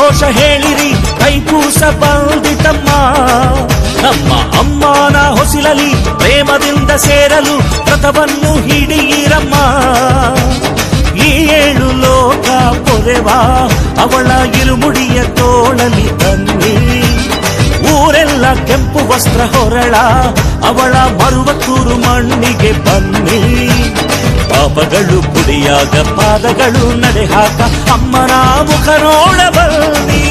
ಘೋಷ ಹೇಳಿರಿ ಕೈಪೂಸ ಬಂದಿತಮ್ಮ. ನಮ್ಮ ಅಮ್ಮನ ಹೊಸಿಲಲಿ ಪ್ರೇಮದಿಂದ ಸೇರಲು ವ್ರತವನ್ನು ಹಿಡಿಯಿರಮ್ಮ. ಈ 7 ಲೋಕ ಪೊರೆವಾ ಅವಳ ಇರುಮುಡಿಯ ತೋಳಲಿ ತನ್ನಿ. ಊರೆಲ್ಲ ಕೆಂಪು ವಸ್ತ್ರ ಹೊರಳ ಅವಳ ಮರುವತ್ತೂರು ಮಣ್ಣಿಗೆ ಬನ್ನಿ. ಪಾಪಗಳು ಪುಡಿಯಾಗ ಪಾದಗಳು ನಡೆ ಹಾಕ ಅಮ್ಮನ ಮುಖ ನೋಡ ಬನ್ನಿ.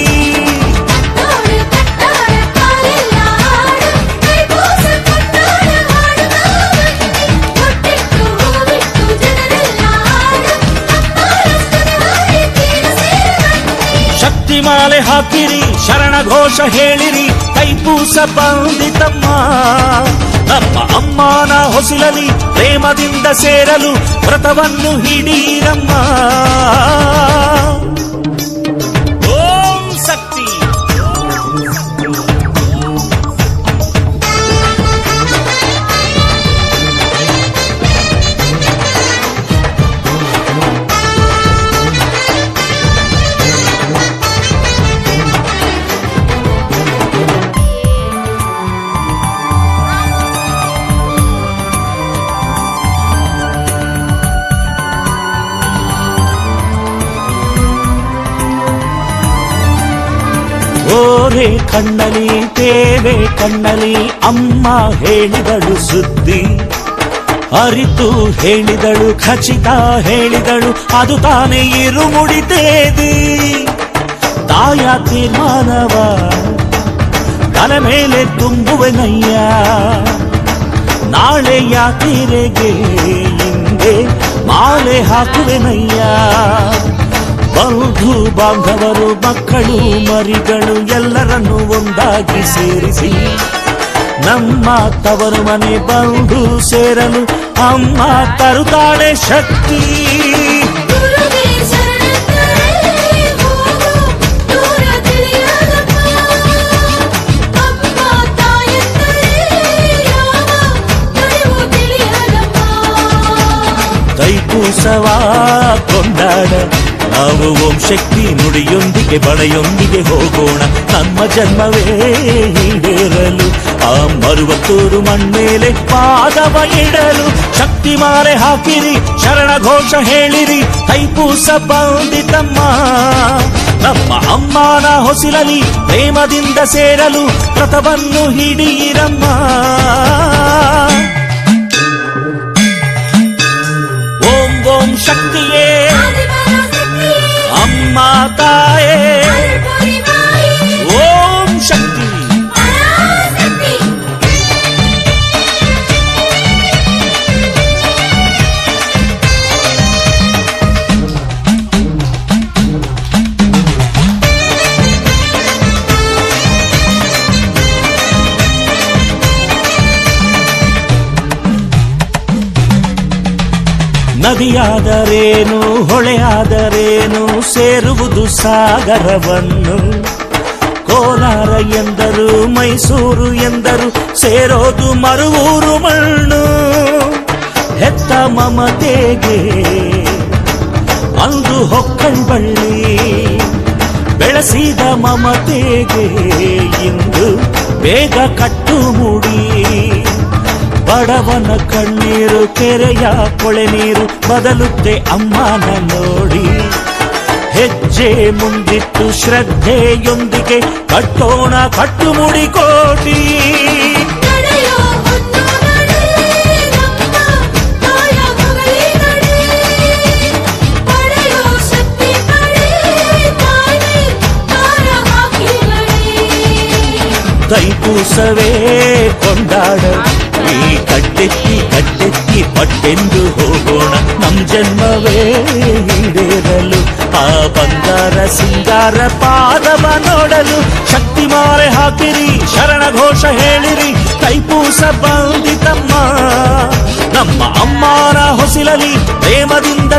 ಶಕ್ತಿ ಮಾಲೆ ಹಾಕಿರಿ ಶರಣ ಘೋಷ ಹೇಳಿರಿ ಕೈಪೂಸ ಬಂದಿತಮ್ಮ. ನಮ್ಮ ಅಮ್ಮನ ಹೊಸಿಲಲಿ ಪ್ರೇಮದಿಂದ ಸೇರಲು ವ್ರತವನ್ನು ಹಿಡೀರಮ್ಮ. ಓಂ ಶಕ್ತಿ. ಓರೆ ಕಣ್ಣಲಿ ತೇವೆ ಕಣ್ಣಲಿ ಅಮ್ಮ ಹೇಳಿದಳು ಸುದ್ದಿ. ಅರಿತು ಹೇಳಿದಳು ಖಚಿತ ಹೇಳಿದಳು ಅದು ತಾನೇ ಇರುಮುಡಿ ತೇದಿ. ತಾಯ ತೀರ್ಮಾನವ ತಲೆ ಮೇಲೆ ತುಂಬುವೆನಯ್ಯ. ನಾಳೆ ಯಾತಿರೆಗೆ ಹಿಂದೆ ಮಾಲೆ ಹಾಕುವೆನಯ್ಯ. ಬಂಧು ಬಾಂಧವರು ಮಕ್ಕಳು ಮರಿಗಳು ಎಲ್ಲರನ್ನೂ ಒಂದಾಗಿ ಸೇರಿಸಿ ನಮ್ಮ ತವರು ಮನೆ ಬಂಧು ಸೇರಲು ಅಮ್ಮ ತರುತ್ತಾಳೆ ಶಕ್ತಿ. ತೈಪೂಸವ ಕೊಂಡಾಡ ನಾವು ಓಂ ಶಕ್ತಿ ನುಡಿಯೊಂದಿಗೆ ಬಳೆಯೊಂದಿಗೆ ಹೋಗೋಣ. ನಮ್ಮ ಜನ್ಮವೇ ಈಡೇರಲು ಆ ಮರುವತ್ತೂರು ಮಣ್ಮೇಲೆ ಪಾದವ ಇಡಲು. ಶಕ್ತಿ ಮಾಲೆ ಹಾಕಿರಿ ಶರಣ ಘೋಷ ಹೇಳಿರಿ ಕೈಪೂಸ ಬಂದಿತಮ್ಮ. ನಮ್ಮ ಅಮ್ಮನ ಹೊಸಿಲಲಿ ಪ್ರೇಮದಿಂದ ಸೇರಲು ವ್ರತವನ್ನು ಹಿಡಿಯಿರಮ್ಮ. ಓಂ ಓಂ ಶಕ್ತಿಯೇ ಅಮ್ಮ ತಾಯೇ ಓಂ ಶಕ್ತಿ. ನದಿಯಾದರೇನು ಹೊಳೆಯಾದರೇನು ಸೇರುವುದು ಸಾಗರವನ್ನು. ಕೋಲಾರ ಎಂದರು ಮೈಸೂರು ಎಂದರು ಸೇರೋದು ಮರುವೂರು ಮಣ್ಣು. ಹೆತ್ತ ಮಮತೆಗೆ ಅಂದು ಹೊಕ್ಕಳ್ಬಳ್ಳಿ ಬೆಳೆಸಿದ ಮಮತೆಗೆ ಇಂದು ಬೇಗ ಕಟ್ಟು ಮುಡಿ. ಬಡವನ ಕಣ್ಣೀರು ಕೆರೆಯ ಕೊಳೆ ನೀರು ಬದಲುತ್ತೆ ಅಮ್ಮನ ನೋಡಿ. ಹೆಜ್ಜೆ ಮುಂದಿಟ್ಟು ಶ್ರದ್ಧೆಯೊಂದಿಗೆ ಕಟ್ಟೋಣ ಕಟ್ಟುಮುಡಿ ಕೋಟಿ. ತೈಪೂಸವೇ ಕೊಂಡಾಡ ಈ ಕಟ್ಟೆತ್ತಿ ಪಟ್ಟೆಂದು ಹೋಗೋಣ. ನಮ್ ಜನ್ಮವೇ ಈಡೇರಲು ಆ ಬಂಗಾರ ಸಿಂಗಾರ ಪಾದವ ನೋಡಲು. ಶಕ್ತಿ ಮಾಲೆ ಹಾಕಿರಿ ಶರಣ ಘೋಷ ಹೇಳಿರಿ ಕೈಪೂಸ ಬಂದಿತಮ್ಮ. ನಮ್ಮ ಅಮ್ಮನ ಹೊಸಿಲಲಿ ಪ್ರೇಮದಿಂದ